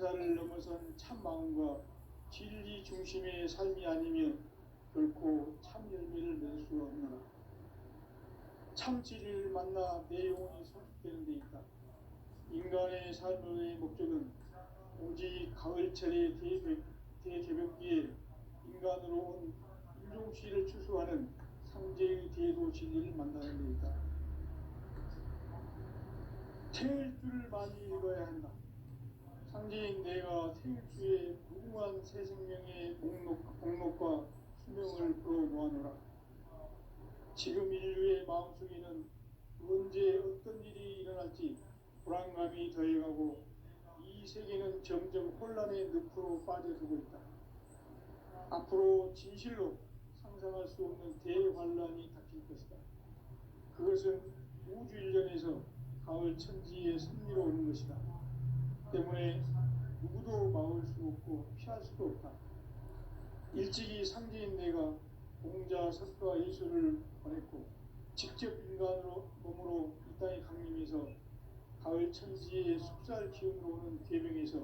바다를 넘어선 참 마음과 진리 중심의 삶이 아니면 결코 참 열매를 맺을 수가 없노라. 참 진리를 만나 내 영혼이 성숙되는 데 있다. 인간의 삶의 목적은 오직 가을철의 대개벽기에 인간으로 온 인종시를 추수하는 상제의 대도 진리를 만나는 데 있다. 태일주를 많이 읽어야 한다. 상제인 내가 태일주의 무궁한 새 생명의 목록과 수명을 풀어놓아노라. 지금 인류의 마음속에는 언제 어떤 일이 일어날지 불안감이 더해가고 이 세계는 점점 혼란의 늪으로 빠져들고 있다. 앞으로 진실로 상상할 수 없는 대환란이 닥칠 것이다. 그것은 우주 일련에서 가을 천지의 섭리로 오는 것이다. 때문에 누구도 막을 수 없고 피할 수도 없다. 일찍이 상제인 내가 공자, 석가, 예수를 보냈고 직접 인간으로 몸으로 이 땅에 강림해서 가을 천지의 숲살 기운으로 오는 계명에서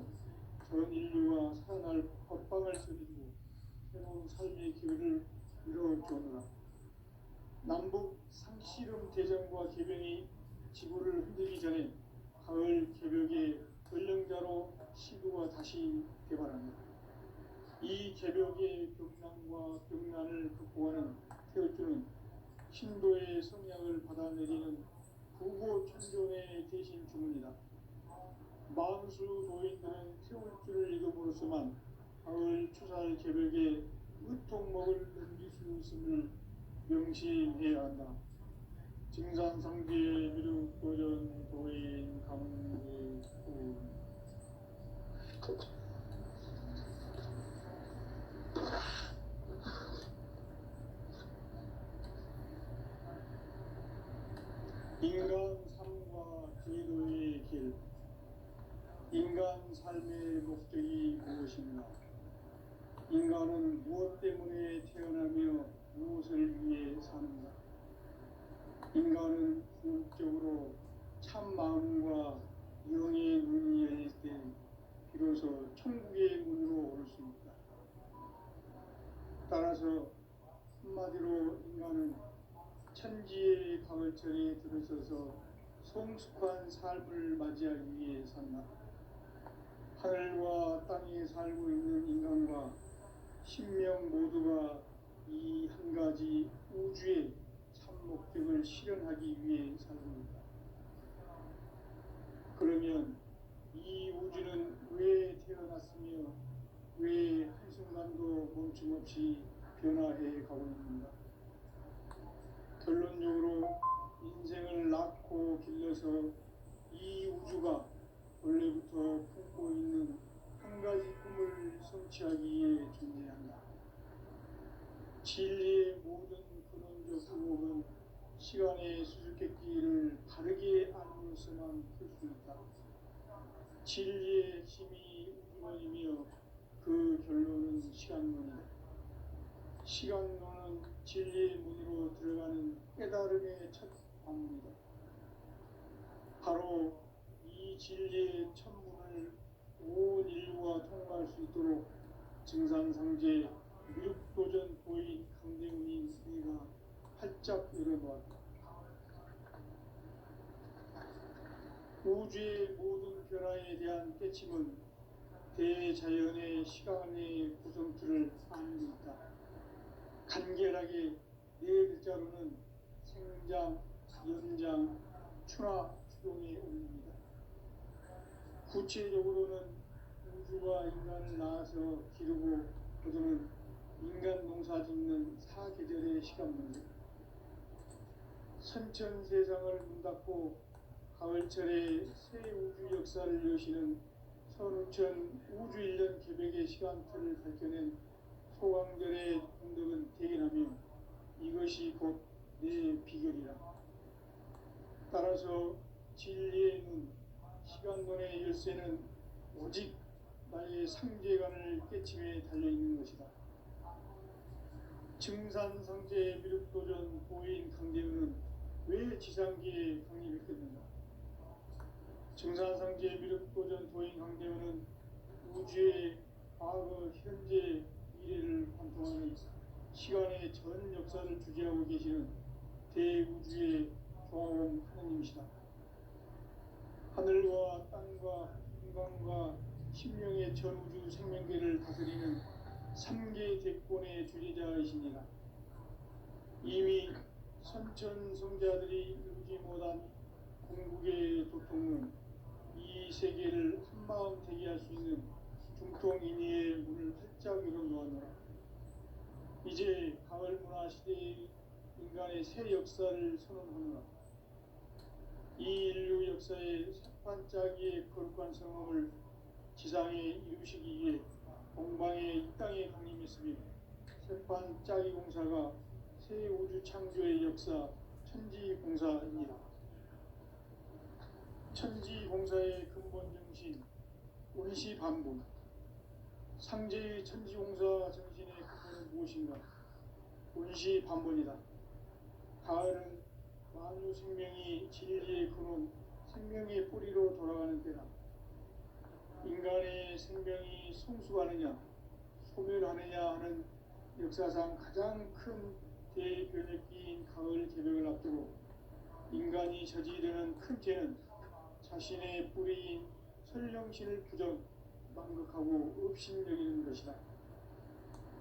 전 인류가 살아날 법방을 써주고 새로운 삶의 기회를 이뤄주오노라. 남북 상씨름 대전과 계명이 지구를 흔들기 전에 가을 개벽의 전령자로 시구가 다시 개발합니다. 이 개벽의 격난과 격난을 극복하는 태어주는 신도의 성약을 받아내리는 부고천존의 대신 주문이다. 만수 도인들은 태울주를 읽음으로써만 가을 추살 개벽의 의통목을 넘길 수 있음을 명심해야 한다. 증산상제 미륵도전 도인 강대군 인간 삶과 제도의 길. 인간 삶의 목적이 무엇인가? 인간은 무엇 때문에 태어나며 무엇을 위해 사는가? 인간은 궁극적으로 참 마음과 영의 눈이 열릴 때 비로소 천국의 문으로 올 수 있다. 따라서 한마디로 인간은 천지의 가을철에 들어서서 성숙한 삶을 맞이하기 위해 산다. 하늘과 땅에 살고 있는 인간과 신명 모두가 이 한 가지 우주의 참 목적을 실현하기 위해 살고 있다. 그러면 이 우주는 왜 태어났으며 왜 한순간도 멈춤없이 변화해 가고 있는가? 결론적으로 인생을 낳고 길러서 이 우주가 원래부터 품고 있는 한 가지 꿈을 성취하기 위해 존재한다. 진리의 모든 근원적 의혹은 시간의 수수께끼를 바르게 알므로서만 풀 수 있다. 진리의 힘이 우주론이며 그 결론은 시간론이다. 시간론은 진리의 문으로 들어가는 깨달음의 첫 관문이다. 바로 이 진리의 천문을 온 인류가 통과할 수 있도록 증산상제 미륵도전 도인 강대훈이 내가 활짝 열어놓았다. 우주의 모든 변화에 대한 깨침은 대자연의 시간의 구성틀을 아는 데 있다. 간결하게 네 글자로는 생장, 연장, 추나 추동의 원리입니다. 구체적으로는 우주가 인간을 낳아서 기르고 거두는 인간 농사 짓는 사계절의 시간입니다. 선천세상을 문닫고 가을철에 새 우주 역사를 여시는 선우천 우주일년 개벽의 시간틀을 밝혀낸 소강절의 공덕은 대견하며 이것이 곧 내 비결이라. 따라서 진리의 눈, 시간론의 열쇠는 오직 나의 상제관을 깨침에 달려있는 것이다. 증산상제 미륵도전 도인 강대훈은 왜 지상기에 강림했겠는가? 증산상제 미륵도전 도인 강대훈은 우주의 과거, 현재, 미래를 관통하는 시간의 전 역사를 주재하고 계시는 대우주의 조화공 하느님이시다. 하늘과 땅과 인간과 신명의 전우주 생명계를 다스리는 삼계 대권의 주재자이시니라. 이미 선천성자들이 이루지 못한 궁극의 도통은 이 세계를 한마음 되게 할 수 있는 중통인의의 문을 활짝 열어놓았노라. 이제 가을 문화 시대의 인간의 새 역사를 선언하노라. 이 인류 역사의 새판짜기의 거룩한 성험을 지상에 이루시기 위해 동방의 이 땅에 강림했으며 새판짜기 공사가 새 우주 창조의 역사 천지공사입니다. 천지공사의 근본 정신 원시반복. 상제의 천지공사 정신의 근본은 무엇인가? 원시반복이다. 가을은 만유 생명이 진리의 근원, 생명의 뿌리로 돌아가는 때다. 인간의 생명이 성숙하느냐, 소멸하느냐 하는 역사상 가장 큰 대변혁기인 가을 개벽을 앞두고 인간이 저지르는 큰 죄는 자신의 뿌리인 설령신을 부정, 망극하고 업신여기는 것이다.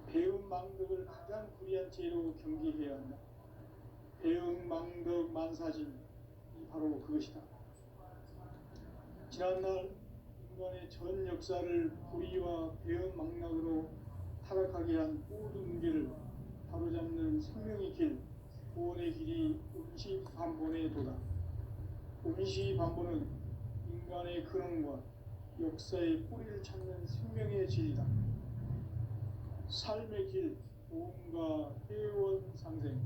배음 망덕을 가장 불의한 죄로 경계해야 한다. 배음 망덕 만사진이 바로 그것이다. 지난날 인간의 전 역사를 불의와 배음 망락으로 타락하게 한 모든 문제를 바로잡는 생명의 길, 구원의 길이 원시반본의 도다. 원시반본은 인간의 근원과 역사의 뿌리를 찾는 생명의 진리다. 삶의 길, 보험과 회원 상생.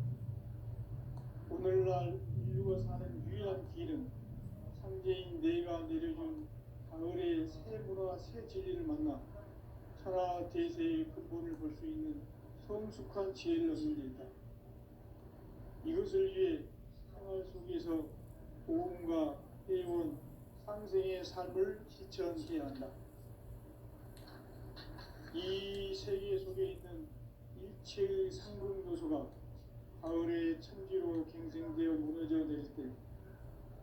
오늘날 인류가 사는 유일한 길은 상제인 내가 내려준 가을의 새 문화, 새 진리를 만나 천하 대세의 근본을 볼 수 있는 성숙한 지혜를 얻는 데 있다. 이것을 위해 생활 속에서 보험과 회원, 상생의 삶을 실천해야 한다. 이 세계 속에 있는 일체의 상급 요소가 가을의 천지로 갱생되어 무너져 내릴 때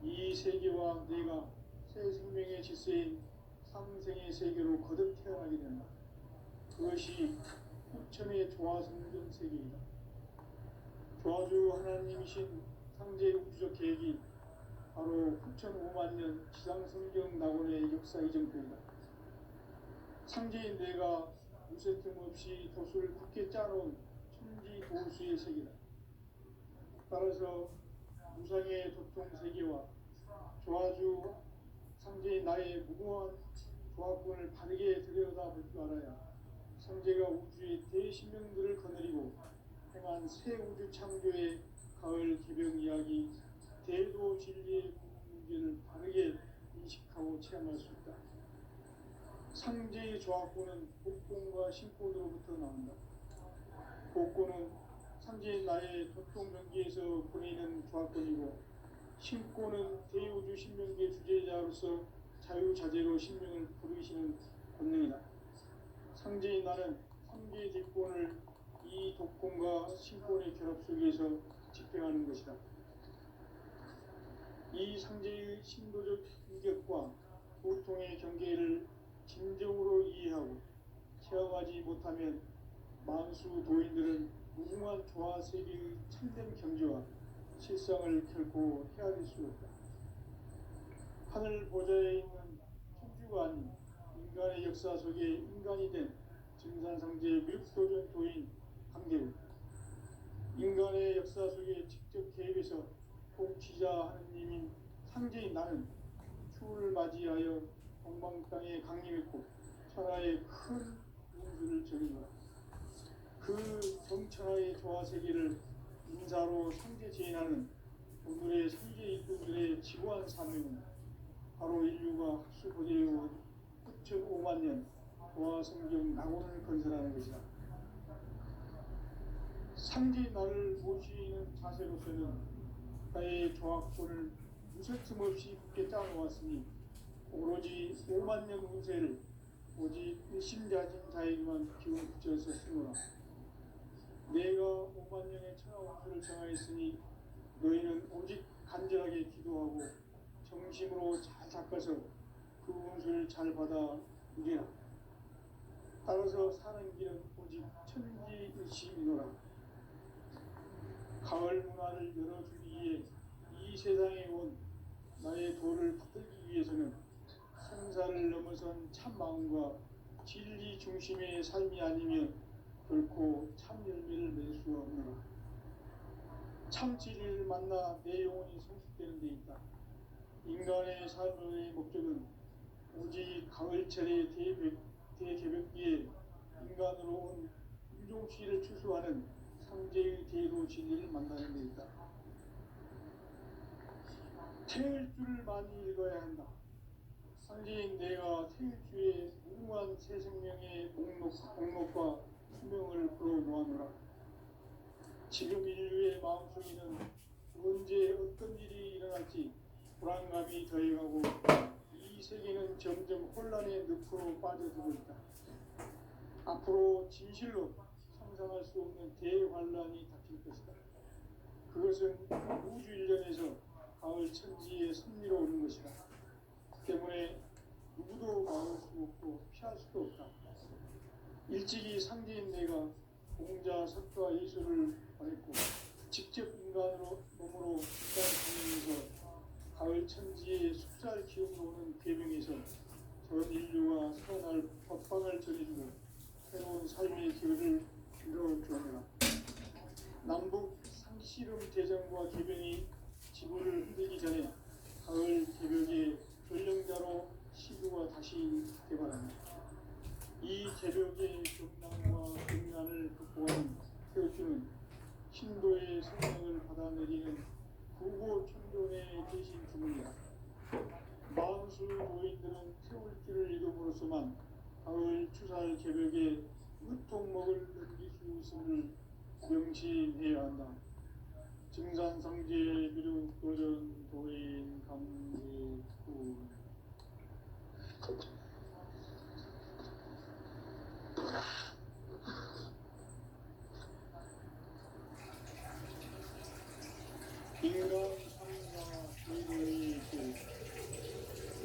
이 세계와 내가 새 생명의 질서인 상생의 세계로 거듭 태어나게 된다. 그것이 후천의 조화성전 세계이다. 조화주 하나님이신 상제 우주적 계획이 바로 후천 5만 년 지상성경 낙원의 역사 이전표이다. 상제인 내가 무쇠 틈 없이 도수를 굳게 짜놓은 천지 도수의 세계다. 따라서 무상의 도통 세계와 조화주 상제인 나의 무궁한 조화권을 바르게 들여다볼 줄 알아야 상제가 우주의 대신명들을 거느리고 행한 새 우주 창조의 가을 개벽 이야기, 대도 진리의 문제를 바르게 인식하고 체험할 수 있다. 상제의 조화권은 복권과 신권으로부터 나온다. 복권은 상제인 나의 도통 경계에서 보내는 조화권이고, 신권은 대우주 신명계 주제자로서 자유자재로 신명을 부르시는 권능이다. 상제인 나는 3개의 대권을 이 독권과 신권의 결합 속에서 집행하는 것이다. 이 상제의 신도적 인격과 보통의 경계를 진정으로 이해하고 체험하지 못하면 만수 도인들은 무궁한 조화 세계의 참된 경지와 실상을 결코 헤아릴 수 없다. 하늘 보좌에 있는 천주가 아닌 인간의 역사 속에 인간이 된 증산상제 묘도전 도인 강대우, 인간의 역사 속에 직접 개입해서 통치자 하느님인 상제인 나는 추를 맞이하여 동방 땅에 강림했고 천하의 큰 운수를 적인다. 그 정천하의 조화 세계를 인사로 상제 제인하는 오늘의 상제 일꾼들의 지구한 사명은 바로 인류가 흡수보내온 후천 5만 년 조화 성경 낙원을 건설하는 것이다. 상제 나를 모시는 자세로서는 나의 조화권을 무쇠틈 없이 굳게 짜놓았으니 오로지 5만 년 운세를 오직 욕심가진 자에게만 기운 붙여서 쓰노라. 내가 5만 명의 천하 원수를 정하였으니 너희는 오직 간절하게 기도하고 정심으로 잘 닦아서 그 원수를 잘 받아 누리라. 따라서 사는 길은 오직 천지의심이노라. 가을 문화를 열어주기 위해 이 세상에 온 나의 도를 받들기 위해서는 생사를 넘어선 참 마음과 진리 중심의 삶이 아니면 결코 참 열매를 맺을 수 없노라. 참 진리를 만나 내 영혼이 성숙되는 데 있다. 인간의 삶의 목적은 오직 가을철의 대개벽기에 인간으로 온 인종시를 추수하는 상제의 대로 진리를 만나는 데 있다. 태일주를 많이 읽어야 한다. 상제인 내가 태일주의 무궁한 새 생명의 목록과 수명을 풀어놓아노라. 지금 인류의 마음속에는 언제 어떤 일이 일어날지 불안감이 더해가고 이 세계는 점점 혼란의 늪으로 빠져들고 있다. 앞으로 진실로 상상할 수 없는 대환란이 닥칠 것이다. 그것은 우주 일련에서 가을 천지의 섭리로 오는 것이다. 그 때문에 누구도 막을 수 없고 피할 수도 없다. 일찍이 상제인 내가 공자, 석가, 예수를 보냈고 직접 인간으로 몸으로 인간 중에서 가을 천지의 숲살 기운으로 오는 궤병에서 전 인류가 살아날 법방을 전해주고 새로운 삶의 기회를 이뤄주느라. 남북 상씨름 대전과 개병이 지구를 흔들기 전에 가을 개벽의 전령자로 시구가 다시 개발합니다. 이 개벽의 경랑과 경난을 극복하는 태우주는 신도의 성령을 받아내리는 구고 천존의 대신 주문이다. 만수 노인들은 세월길을 이름으로서만 가을 추살 개벽에 으통목을 넘길 수 있음을 명심해야 한다. 증산상제 미륵도전 도인 감리구. 인간 삶과 인간의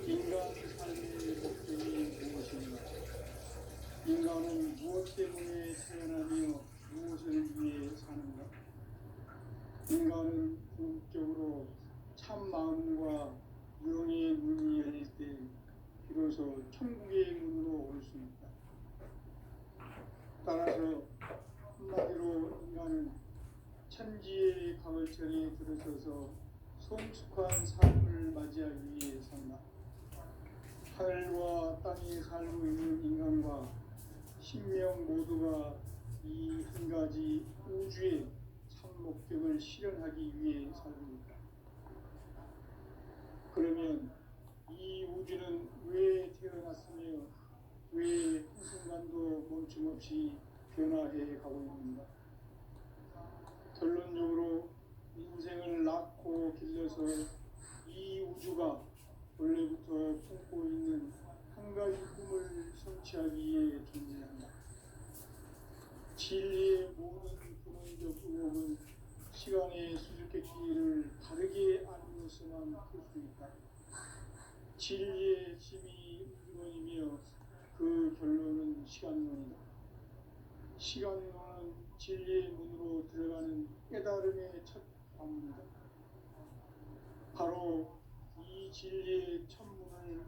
인간 삶의 목적이 무엇인가? 인간은 무엇 때문에 태어나며 무엇을 위해 사는가? 인간은 궁극적으로 참 마음과 영의 문이 열릴 때 비로소 천국의 문으로 올 수 있다. 따라서 한마디로 인간은 천지의 가을철에 들어서서 성숙한 삶을 맞이하기 위해 산다. 하늘과 땅에 살고 있는 인간과 신명 모두가 이 한 가지 우주의 참 목적을 실현하기 위해 살고 있다. 그러면 이 우주는 왜 태어났으며 왜 한순간도 멈춤없이 변화해 가고 있는가? 결론적으로 인생을 낳고 길러서 이 우주가 원래부터 품고 있는 한 가지 꿈을 성취하기 위해 존재한다. 진리의 모든 근원적 의혹은 시간의 수수께끼를 다르게 알고서만 풀 수 있다. 진리의 힘이 근원이며 그 결론은 시간론이다. 시간론은 진리의 문으로 들어가는 깨달음의 첫 관문이다. 바로 이 진리의 첫 문을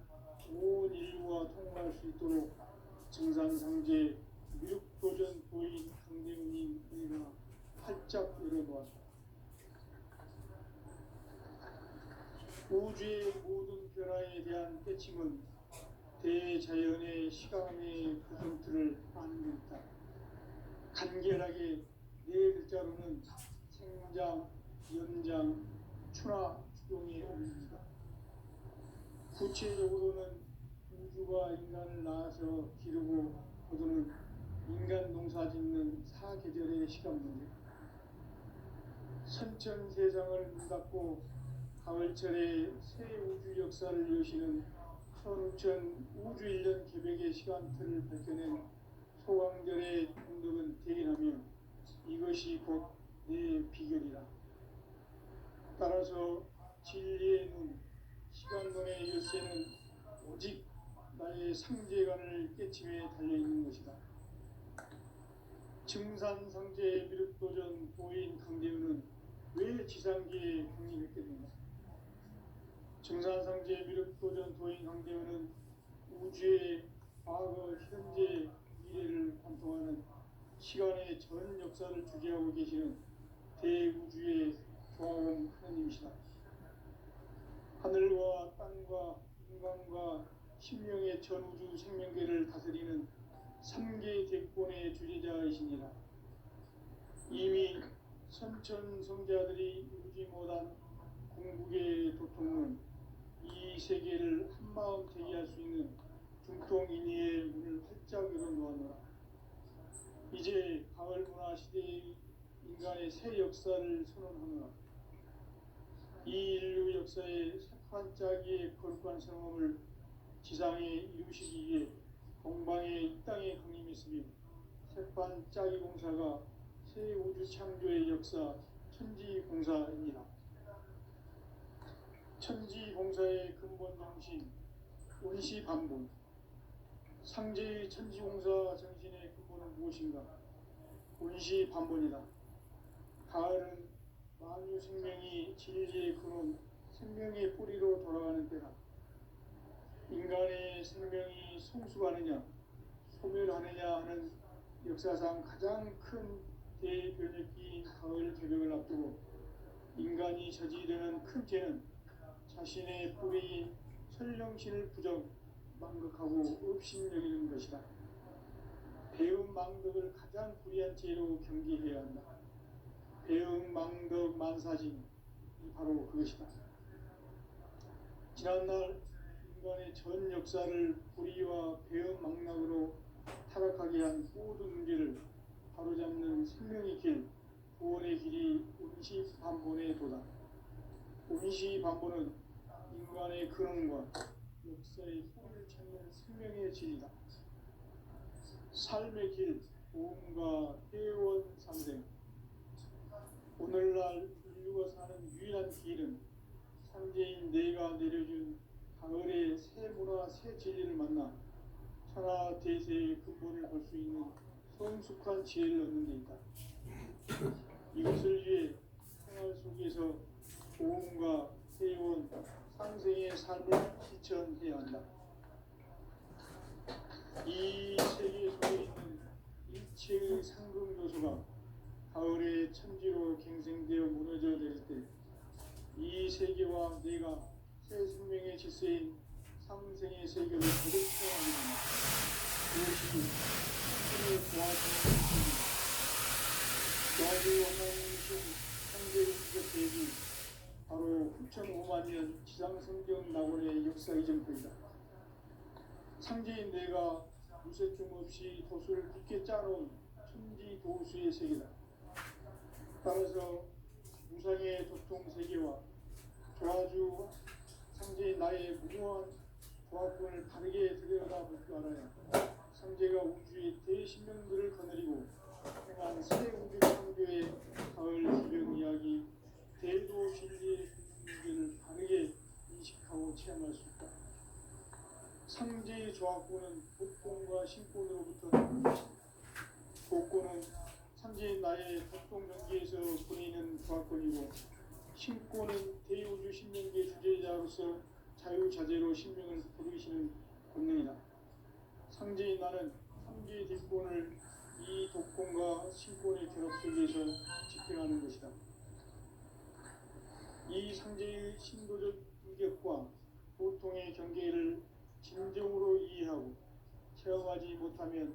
온 인류가 통과할 수 있도록 증산상제 미륵도전 도인 강대훈님 은혜가 활짝 열어보았다. 우주의 모든 변화에 대한 깨침은 대자연의 시간의 구성틀을 아는 데 있다. 간결하게 네 글자로는 생장, 연장, 추나 추동의 의미입니다. 구체적으로는 우주가 인간을 낳아서 기르고 거두는 인간 농사 짓는 사계절의 시간 문제. 선천세상을 문 닫고 가을철에 새 우주 역사를 여시는 천우천 우주일년 계획의 시간표를 밝혀낸 소강절의 공덕은 대견하며 이것이 곧 내 비결이라. 따라서 진리의 눈, 시간론의 열쇠는 오직 나의 상제관을 깨침에 달려있는 것이다. 증산상제의 미륵도전 도인 강대우는 왜 지상계에 강림했겠는가? 증산상제의 미륵도전 도인 강대우는 우주의 과거, 현재, 미래를 관통하는 시간의 전 역사를 주재하고 계시는 대우주의 조화원 하느님이시다. 하늘과 땅과 인간과 신명의 전우주 생명계를 다스리는 3개 대권의 주제자이시니라. 이미 선천성자들이 이루지 못한 궁극의 도통은 이 세계를 한마음 되게 할 수 있는 중통인의의 문을 활짝 열어놓았노라. 이제 가을 문화 시대의 인간의 새 역사를 선언하노라. 이 인류 역사의 새판짜기의 거룩한 성험을 지상에 이루시기 위해 동방의 이 땅에 강림했으며 새판짜기 공사가 새 우주 창조의 역사 천지공사입니다. 천지공사의 근본 정신 원시반본. 상제의 천지공사 정신의 근본은 무엇인가? 원시반본이다. 가을은 만유 생명이 진리의 근원, 생명의 뿌리로 돌아가는 때다. 인간의 생명이 성숙하느냐, 소멸하느냐 하는 역사상 가장 큰 대변혁기인 가을 개벽을 앞두고 인간이 저지르는 큰 죄는 자신의 뿌리인 설령신을 부정, 망극하고 업신여기는 것이다. 배움 망덕을 가장 불의한 죄로 경계해야 한다. 배움 망덕 만사진이 바로 그것이다. 지난날 인간의 전 역사를 불의와 배움 망락으로 타락하게 한 모든 문제를 바로잡는 생명의 길, 구원의 길이 원시반본의 도다. 원시반본은 인간의 근원과 역사의 뿌리를 찾는 생명의 진리다. 삶의 길, 보험과 회원 상생. 오늘날 인류가 사는 유일한 길은 상제인 내가 내려준 가을의 새 문화, 새 진리를 만나 천하 대세의 근본을 볼 수 있는 성숙한 지혜를 얻는 데 있다. 이것을 위해 생활 속에서 보험과 회원, 상생의 삶을 실천해야 한다. 이 세계 속에 있는 일체의 상금 요소가 가을의 천지로 갱생되어 무너져 내릴 때 이 세계와 내가 새 생명의 질서인 상생의 세계를 거듭 체험하게 된다. 그것이 신을 도와주는 것입니다. 도와주 하나님이신 상제의 기적 계획이 바로 9,500만 년 지상성경 낙원의 역사 이전표이다. 상제인 내가 무쇠춤 없이 도수를 굳게 짜놓은 천지 도수의 세계다. 따라서 무상의 도통 세계와 조화주 상제인 나의 무모한 조합권을 바르게 들여다볼 줄 알아야 상제가 우주의 대신명들을 거느리고 행한 새 우주 창조의 가을 기병 이야기, 대도 진리의 문제를 바르게 인식하고 체험할 수 있다. 상제의 조합권은 복권과 신권으로부터 나온 것이다. 복권은 상제인 나의 복동 경계에서 보내는 조합권이고, 신권은 대우주 신명계 주제자로서 자유자재로 신명을 부르시는 권능이다. 상제인 나는 3개의 뒷권을 이 독권과 신권의 결합 속에서 집행하는 것이다. 이 상제의 신도적 인격과 보통의 경계를 진정으로 이해하고 체험하지 못하면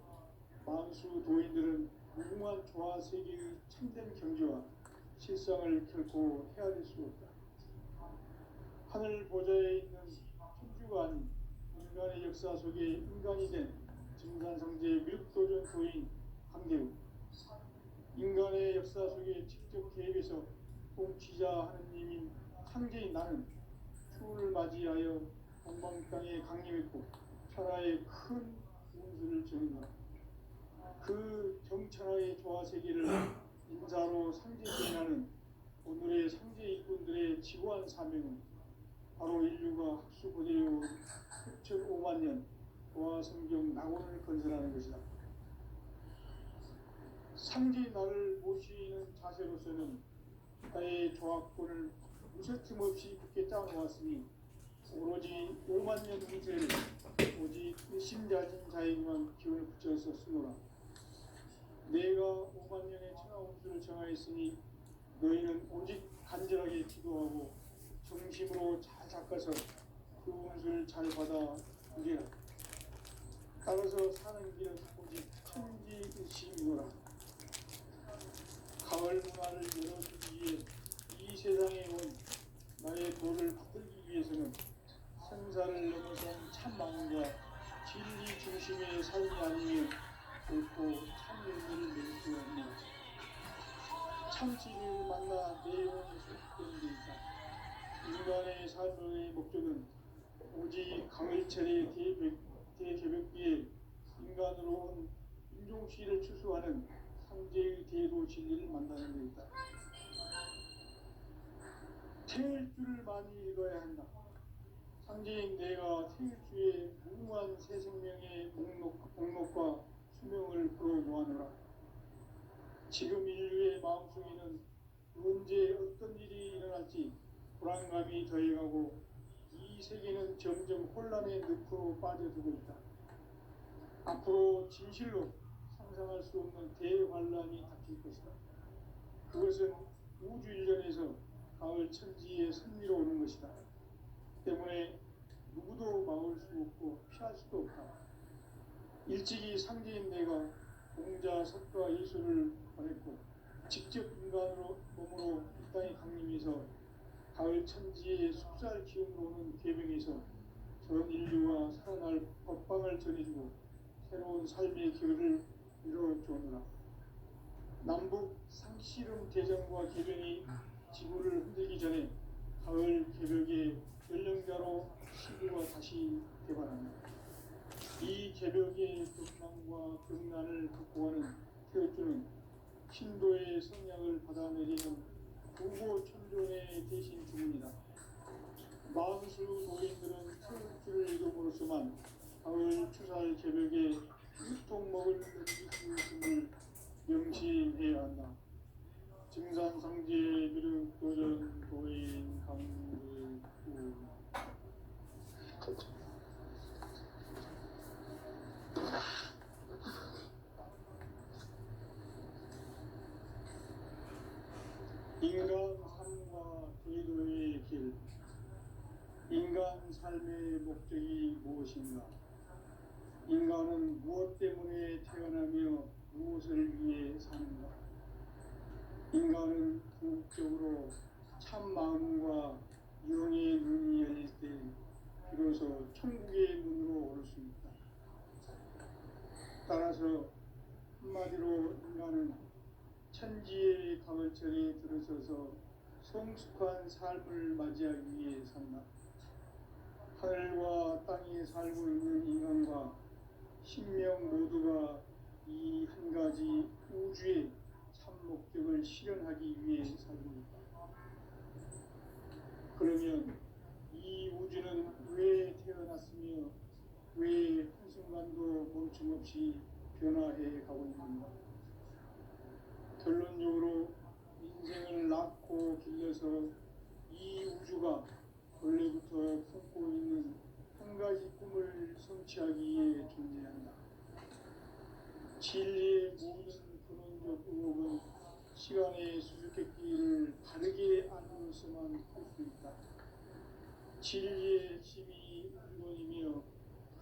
만수 도인들은 무궁한 조화 세계의 참된 경지와 실상을 결코 헤아릴 수 없다. 하늘 보좌에 있는 천주가 아닌 인간의 역사 속에 인간이 된 증산상제의 미륵도전 도인 강대우. 인간의 역사 속에 직접 개입해서 통치자 하느님인 상제인 나는 추운을 맞이하여 동방 땅에 강림했고 천하의 큰 운수를 정하노라. 그 정천하의 조화세계를 인자로 상징하는 오늘의 상제 일꾼들의 지고한 사명은 바로 인류가 학수고대해온 6,5만 년 조화성경 낙원을 건설하는 것이다. 상제 나를 모시는 자세로서는 나의 조합권을 무쇠틈 없이 굳게 짜놓았으니 오로지 5만 년 운세를 오직 신자진 자에게만 기운을 붙여서 쓰노라. 내가 5만 년의 천하 운수를 정하였으니 너희는 오직 간절하게 기도하고 정심으로 잘 닦아서 그 운수를 잘 받아 누리라. 따라서 사는 길은 오직 천지의식이노라. 가을 문화를 열어주기 위해 이 세상에 온 나의 도를 받들기 위해서는 생사를 넘어선 참 마음과 진리 중심의 삶이 아니면 결코 참 열매를 맺을 수 없는 참 진리를 만나 내 영혼이 소속되는 데 있다. 인간의 삶의 목적은 오직 강일철의 대개벽기에 인간으로 온 인종시를 추수하는 상제의 대도 진리를 만나는 데 있다. 태일주를 많이 읽어야 한다. 상제인 내가 태일주의 무궁한 새 생명의 목록과 수명을 풀어놓아노라. 지금 인류의 마음속에는 언제 어떤 일이 일어날지 불안감이 더해가고 이 세계는 점점 혼란의 늪으로 빠져들고 있다. 앞으로 진실로 상상할 수 없는 대환란이 닥칠 것이다. 그것은 우주 일련에서 가을 천지의 섭리로 오는 것이다. 때문에 누구도 막을 수 없고 피할 수도 없다. 일찍이 상제인 내가 공자, 석가, 예수를 보냈고 직접 인간으로 몸으로 이 땅에 강림해서 가을 천지의 숲살 기운으로 오는 계명에서 전 인류와 살아날 법방을 전해주고 새로운 삶의 길을 이뤄주오노라. 남북 상씨름 대전과 계명이 지구를 흔들기 전에 가을 개벽의 연령자로 시구가 다시 개발한다. 이 개벽의 극망과 극난을 극복하는 태어주는 신도의 성약을 받아내리는 구고 천존의 대신 주문이다. 만수 노인들은 태어주를 이름으로서만 가을 추살 개벽에 유통 먹을 기술을 명시해야 한다. 증산상제 미륵도전 도인 강불구 인간 삶과 제도의 길. 인간 삶의 목적이 무엇인가? 인간은 무엇 때문에 태어나며 무엇을 위해 사는가? 인간은 궁극적으로 참 마음과 영의 눈이 열릴 때 비로소 천국의 문으로 오를 수 있다. 따라서 한마디로 인간은 천지의 가을철에 들어서서 성숙한 삶을 맞이하기 위해 산다. 하늘과 땅에 살고 있는 인간과 신명 모두가 이 한 가지 우주의 참 목적을 실현하기 위해 살고 있다. 그러면 이 우주는 왜 태어났으며 왜 한순간도 멈춤없이 변화해 가고 있는가? 결론적으로 인생을 낳고 길러서 이 우주가 원래부터 품고 있는 한 가지 꿈을 성취하기 위해 존재한다. 진리의 모든 근원적 의혹은 시간의 수수께끼를 바르게 알고서만 할 수 있다. 진리의 핵심이 근원이며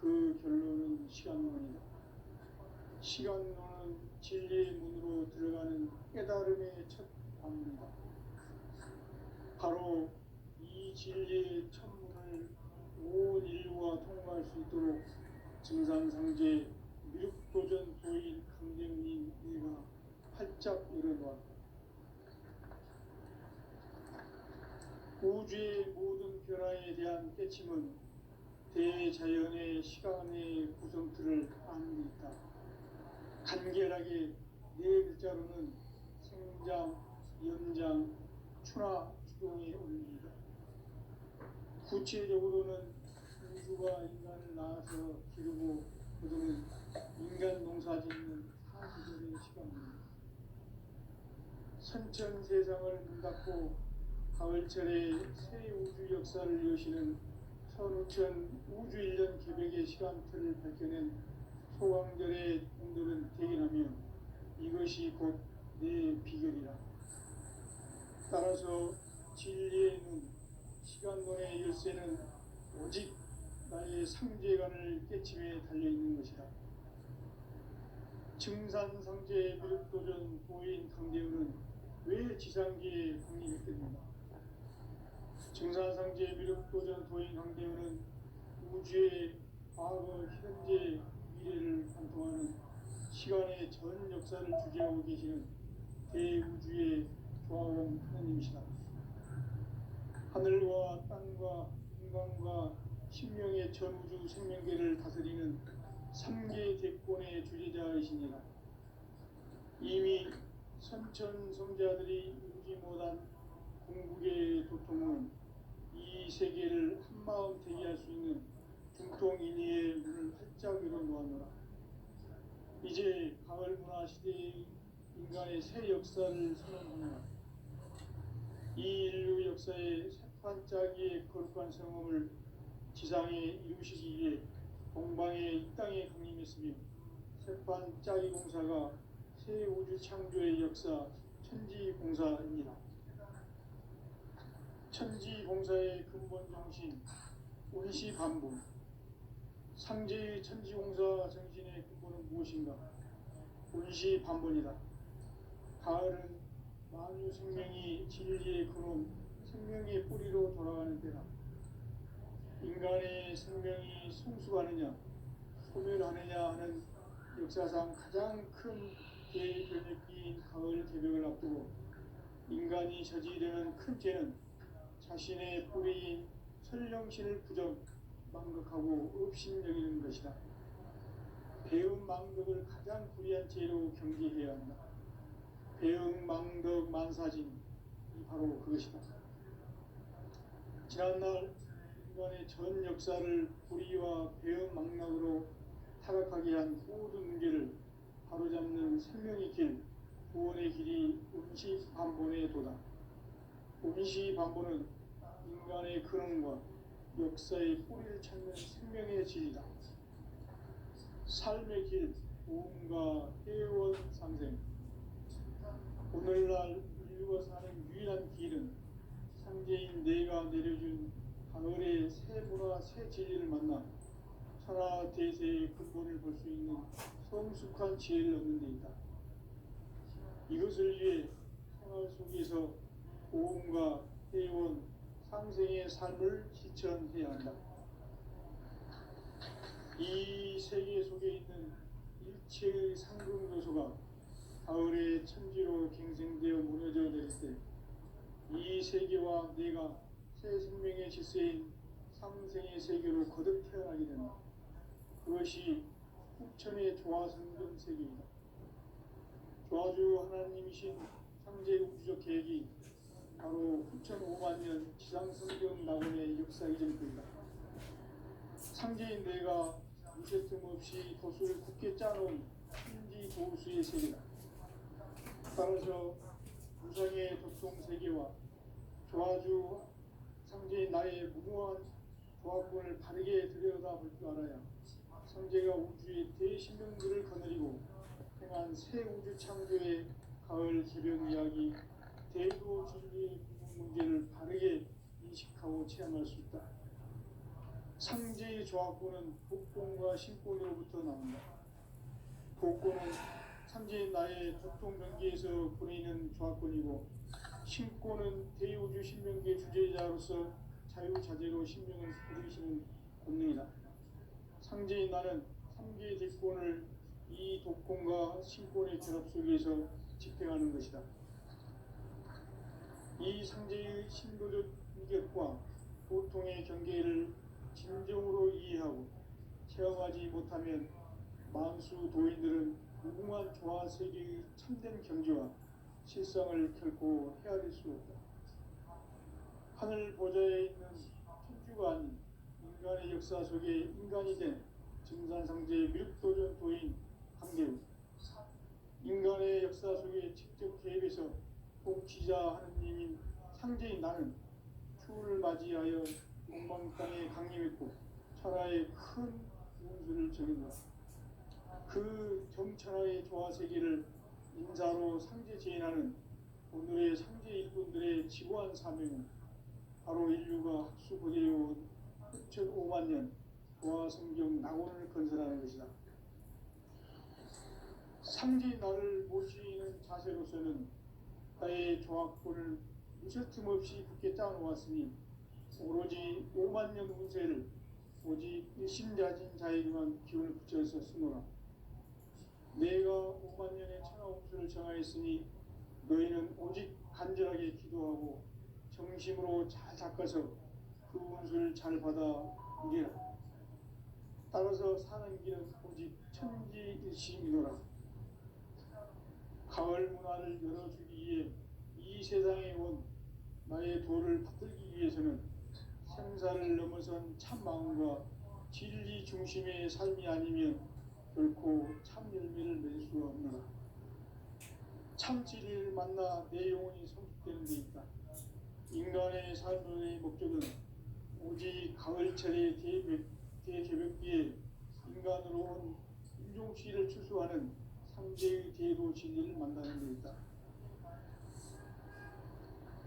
그 결론은 시간론이다. 시간론은 진리의 문으로 들어가는 깨달음의 첫 관문이다. 바로 이 진리의 천문을 온 인류가 통과할 수 있도록 증산상제 미륵도전 도인 강dem님 네가 활짝 열어놓았다. 우주의 모든 변화에 대한 깨침은 대자연의 시간의 구성틀을 아는 데 있다. 간결하게 네 글자로는 생장, 연장, 추나 추동에 올립니다. 구체적으로는 우주가 인간을 낳아서 기르고 거두는 인간 농사 짓는 사시절의 시간입니다. 선천 세상을 문 닫고 가을철에 새 우주 역사를 여시는 선우천 우주 1년 계획의 시간틀을 밝혀낸 소강절의 분들은 대견하며 이것이 곧 내 비결이라. 따라서 진리의 눈, 시간론의 열쇠는 오직 나의 상제관을 깨침에 달려있는 것이다. 증산상제 미륵도전 도인 강대우는 왜 지상계에 강림했겠는가? 증산상제 미륵도전 도인 강대우는 우주의 과거, 현재, 미래를 관통하는 시간의 전 역사를 주재하고 계시는 대우주의 조화원 하나님이시다. 하늘과 땅과 인간과 신명의 전우주 생명계를 다스리는 3계 대권의 주제자이시니라. 이미 선천성자들이 이루지 못한 궁극의 도통은 이 세계를 한마음 대기할 수 있는 중통인의의 문을 활짝 열어놓았노라. 이제 가을 문화 시대의 인간의 새 역사를 선언하노라. 이 인류 역사의 새판짜기의 거룩한 성험을 지상에 이루시기 위해 동방의 이 땅에 강림했으며 새판짜기 공사가 새 우주 창조의 역사 천지공사입니다. 천지공사의 근본 정신 온시반복. 상제의 천지공사 정신의 근본은 무엇인가? 온시반복이다. 가을은 만유 생명이 진리의 근원, 생명의 뿌리로 돌아가는 때다. 인간의 생명이 성숙하느냐, 소멸하느냐 하는 역사상 가장 큰 대변혁기인 가을 개벽을 앞두고 인간이 저지르는 큰 죄는 자신의 뿌리인 설령신을 부정, 망극하고 업신여기는 것이다. 배움 망덕을 가장 불의한 죄로 경계해야 한다. 배움 망덕 만사진이 바로 그것이다. 지난날 인간의 전 역사를 불의와 배움 망락으로 타락하게 한 모든 문제를 바로잡는 생명의 길, 구원의 길이 온시반본의 도다. 온시반본은 인간의 근원과 역사의 뿌리를 찾는 생명의 질이다. 삶의 길, 보험과 회원 상생. 오늘날 인류가 사는 유일한 길은 상제인 내가 내려준 가을의 새 문화, 새 진리를 만나 천하 대세의 근본을 볼 수 있는 성숙한 지혜를 얻는 데 있다. 이것을 위해 생활 속에서 보험과 회원, 상생의 삶을 실천해야 한다. 이 세계 속에 있는 일체의 상승 요소가 가을의 천지로 갱생되어 무너져 내릴 때 이 세계와 내가 새 생명의 질서인 상생의 세계로 거듭 태어나게 된다. 그것이 후천의 조화성전 세계이다. 조화주 하나님이신 상제 우주적 계획이 바로 후천 5만 년 지상성경 낙원의 역사 이전입니다. 상제인 내가 무쇠 틈 없이 도수를 굳게 짜놓은 신지 보수의 세계다. 따라서 무상의 도통 세계와 조화주 상제인 나의 무모한 조합권을 바르게 들여다볼 줄 알아야 상제가 우주의 대신명들을 거느리고 행한 새 우주 창조의 가을 개벽 이야기, 대도 진리의 궁극 문제를 바르게 인식하고 체험할 수 있다. 상제의 조합권은 복권과 신권으로부터 나온다. 복권은 상제인 나의 도통 경계에서 보내는 조합권이고, 신권은 대우주 신명계 주제자로서 자유자재로 신명을 부르시는 권능이다. 상제인 나는 3개 대권을 이 독권과 신권의 결합 속에서 집행하는 것이다. 이 상제의 신도적 위격과 보통의 경계를 진정으로 이해하고 체험하지 못하면 만수 도인들은 무궁한 조화 세계의 참된 경지와 실상을 결코 헤아릴 수 없다. 하늘 보좌에 있는 천주가 아닌 인간의 역사 속에 인간이 된 증산상제의 미륵도전 도인 강대우, 인간의 역사 속에 직접 개입해서 통치자 하느님인 상제인 나는 추후를 맞이하여 동방 땅에 강림했고 천하의 큰 운수를 정했노라. 그 정천하의 조화 세계를 인사로 상제 제인하는 오늘의 상제 일꾼들의 지고한 사명은 바로 인류가 학수고대해온 6,5만 년 조화 성경 낙원을 건설하는 것이다. 상제 나를 모시는 자세로서는 나의 조합권을 무쇠 틈 없이 굳게 짜놓았으니 오로지 5만 년 운세를 오직 일심자진 자에게만 기운을 붙여서 쓰노라. 내가 5만 년의 천하 운수를 정하였으니 너희는 오직 간절하게 기도하고 정심으로 잘 닦아서 그 운수를 잘 받아 누리라. 따라서 사는 길은 오직 천지일심이노라. 가을 문화를 열어주기 위해 이 세상에 온 나의 도를 받들기 위해서는 생사를 넘어선 참 마음과 진리 중심의 삶이 아니면 결코 참 열매를 맺을 수가 없노라. 참 진리를 만나 내 영혼이 성숙되는 데 있다. 인간의 삶의 목적은 오직 가을철의 대개벽기에 인간으로 온 인종씨를 추수하는 상제의 대도 진리를 만나는 데 있다.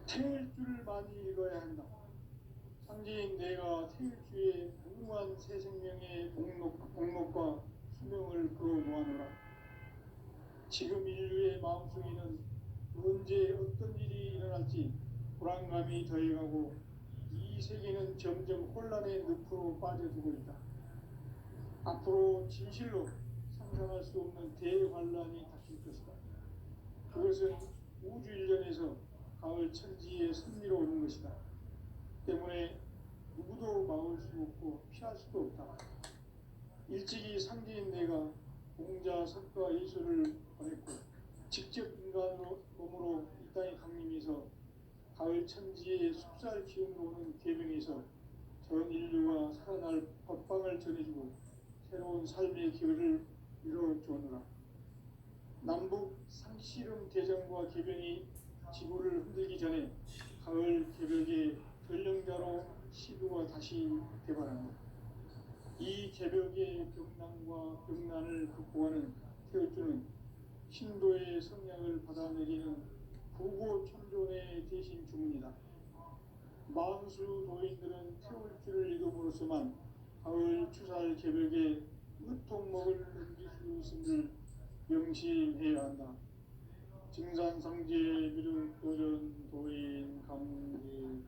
태일 줄을 많이 읽어야 한다. 상제인 내가 태일주의 무궁한 새 생명의 목록과 수명을 그어 놓아노라. 지금 인류의 마음속에는 언제 어떤 일이 일어날지 불안감이 더해가고 이 세계는 점점 혼란의 늪으로 빠져들고 있다. 앞으로 진실로 상상할 수 없는 대환란이 닥칠 것이다. 그것은 우주 일련에서 가을 천지의 승리로 오는 것이다. 때문에 누구도 막을 수 없고 피할 수도 없다. 일찍이 상제인 내가 공자, 석가, 예수를 보냈고 직접 인간으로 몸으로 이 땅에 강림해서 가을 천지의 숲살 기운으로 오는 계명에서 전 인류가 살아날 법방을 전해주고 새로운 삶의 기회를 이뤄주었노라. 남북 상씨름 대전과 계병이 지구를 흔들기 전에 가을 개벽의 전령자로 시도가 다시 개발한다. 이 개벽의 병난과 병난을 극복하는 태울주는 신도의 성량을 받아내리는 부고천존의 대신 주문이다. 만수 도인들은 태울주를 읽음으로써만 가을 추살 개벽에 으통먹을 넘길 수 있음을 명심해야 한다. 증산상제 미륵도전 도인 강대우.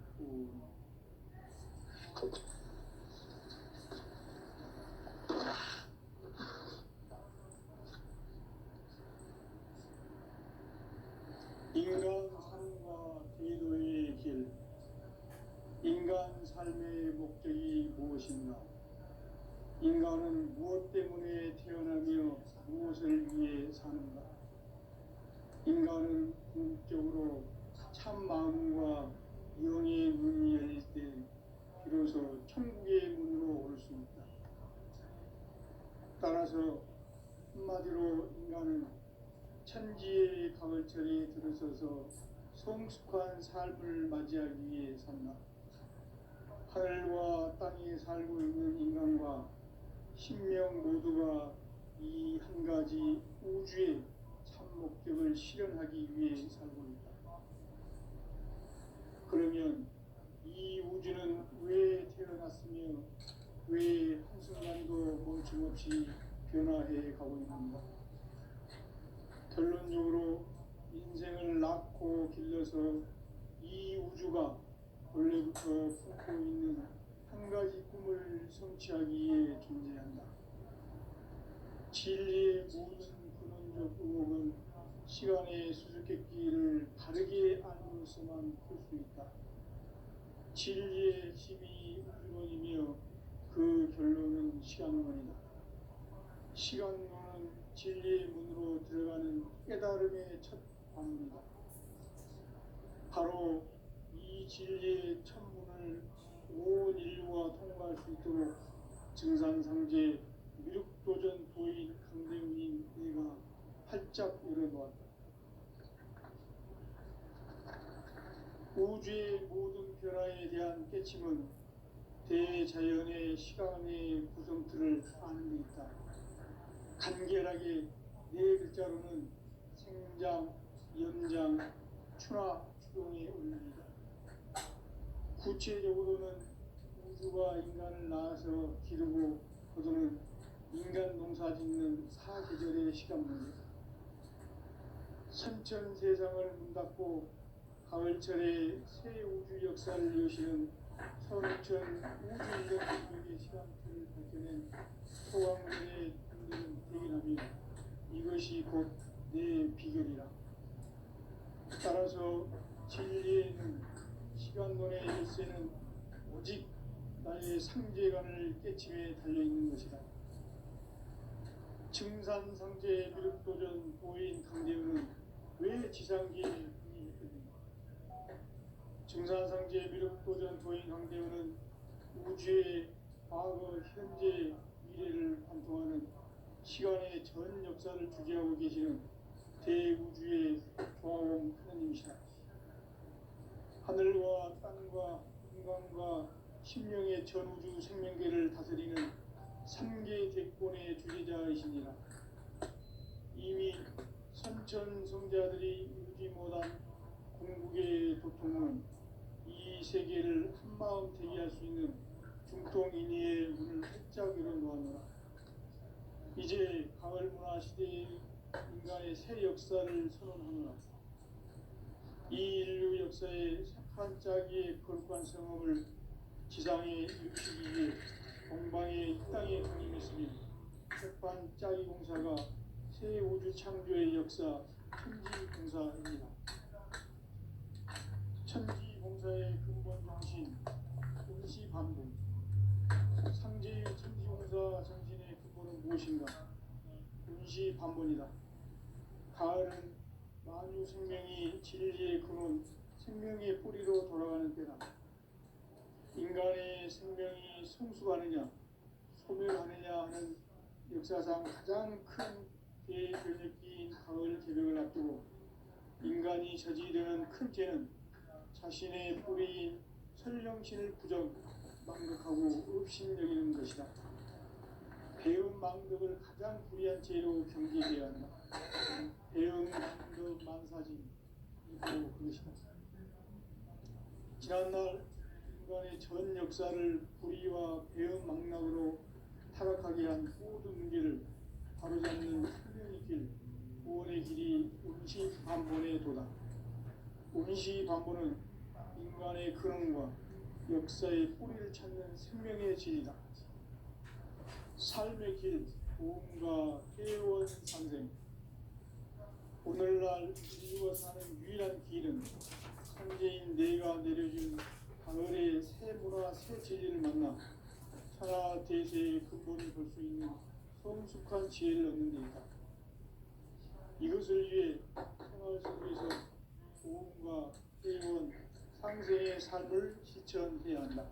인간 삶과 대도의 길. 인간 삶의 목적이 무엇인가? 인간은 무엇 때문에 태어나며 무엇을 위해 사는가? 인간은 궁극적으로 참 마음과 영의 문이 열릴 때 비로소 천국의 문으로 올 수 있다. 따라서 한마디로 인간은 천지의 가을철에 들어서서 성숙한 삶을 맞이하기 위해 산다. 하늘과 땅에 살고 있는 인간과 신명 모두가 이 한 가지 우주의 참 목적을 실현하기 위해 살고 있다. 그러면 이 우주는 왜 태어났으며 왜 한순간도 멈춤없이 변화해 가고 있는가? 결론적으로 인생을 낳고 길러서 이 우주가 원래부터 품고 있는 한 가지 꿈을 성취하기 위해 존재한다. 진리의 모든 근원적 의혹은 시간의 수수께끼를 바르게 알고서만 풀 수 있다. 진리의 힘이 우주론이며 그 결론은 시간론이다. 시간론은 진리의 문으로 들어가는 깨달음의 첫 관문이다. 바로 이 진리의 첫 문을 온 인류가 통과할 수 있도록 증산상제 미륵도전 도인 강대훈인 내가 활짝 열어놓았다. 우주의 모든 변화에 대한 깨침은 대자연의 시간의 구성틀을 아는 데 있다. 간결하게 네 글자로는 생장, 연장, 추나 추동의 원리이다. 구체적으로는 우주가 인간을 낳아서 기르고 거두는 인간 농사 짓는 사계절의 시간문이다. 선천 세상을 문닫고 가을철에 새 우주 역사를 여시는 서울천 우주 인력의 시간틀을 밝혀낸 소왕들의 힘든 대기랍니다. 이것이 곧 내 비결이라. 따라서 진리에는 시간론의 열쇠는 오직 나의 상제관을 깨침에 달려있는 것이다. 증산상제 미륵도전 도인 강대훈은 왜 지상기에 행했겠는가? 증산상제 미륵도전 도인 강대훈은 우주의 과거, 현재, 미래를 관통하는 시간의 전 역사를 주재하고 계시는 대우주의 조화원 하나님이시다. 하늘과 땅과 인간과 신명의 전우주 생명계를 다스리는 3계 대권의 주재자이시니라. 이미 선천성자들이 이루지 못한 궁극의 도통은 이 세계를 한마음 대기할 수 있는 중통인의의 문을 활짝 열어놓았노라. 이제 가을 문화 시대의 인간의 새 역사를 선언하노라. 이 인류 역사의 한 짝의 거룩한 성험을 지상에 일으키기 위해 동방의 이 땅에 강림했으며 핵반 짜기 공사가 새 우주 창조의 역사 천지공사입니다. 천지공사의 근본 정신 운시반복. 상제의 천지공사 정신의 근본은 무엇인가? 운시반본이다. 가을은 만유 생명이 진리의 근원, 생명의 뿌리로 돌아가는 때다. 인간의 생명이 성숙하느냐, 소멸하느냐 하는 역사상 가장 큰 대변혁기인 가을 개벽을 앞두고 인간이 저지르는 큰 죄는 자신의 뿌리인 설령신을 부정, 망극하고 업신여기는 것이다. 배운 망덕을 가장 불의한 죄로 경계해야 한다. 배운 망덕 만사진, 이거 그것이다. 지난날 인간의 전 역사를 불의와 배은 망락으로 타락하게 한 모든 문제를 바로잡는 생명의 길, 구원의 길이 운시반본의 도다. 운시반본은 인간의 근원과 역사의 뿌리를 찾는 생명의 진리다. 삶의 길, 도움과 회원 상생. 오늘날 인류가 사는 유일한 길은 상제인 내가 내려준 가을의 새 문화, 새 진리를 만나 천하 대세의 근본을 볼 수 있는 성숙한 지혜를 얻는 데 있다. 이것을 위해 생활 속에서 도움과 회원, 상생의 삶을 실천해야 한다.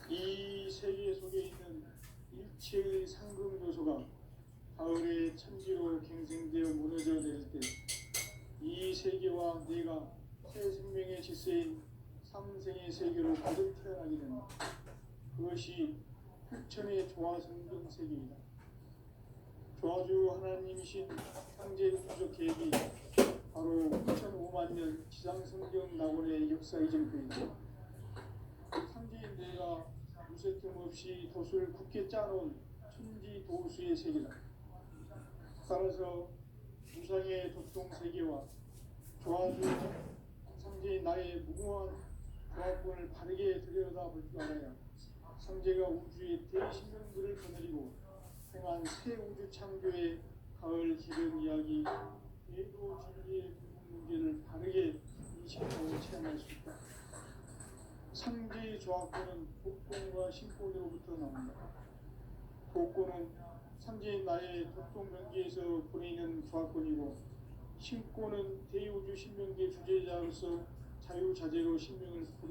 이 세계 속에 있는 일체의 상금 요소가 가을의 천지로 갱생되어 무너져 내릴 때 이 세계와 내가 새 생명의 질서인 상생의 세계로 거듭 태어나게 된다. 그것이 흑천의 조화성경 세계이다. 조화주 하나님이신 상제 우주적 계획이 바로 2005만 년 지상성경 낙원의 역사 이전부이다. 상제인 내가 무쇠틈 없이 돛을 굳게 짜놓은 천지 도수의 세계다. 따라서 무상의 도통 세계와 조화주 상제인 나의 무궁한 조합권을 바르게 들여다볼 줄 알아야 상제가 우주의 대신명들을 거느리고 행한 새 우주 창조의 가을 기름 이야기, 외도 진리의 문제를 바르게 인식하고 체험할 수 있다. 상제의 조합권은 독동과 신권으로부터 나온다. 독권은 상제인 나의 독동명기에서 보내는 조합권이고, 신권은 대우주 신명계 주제자로서 자유자재로 신명을 부르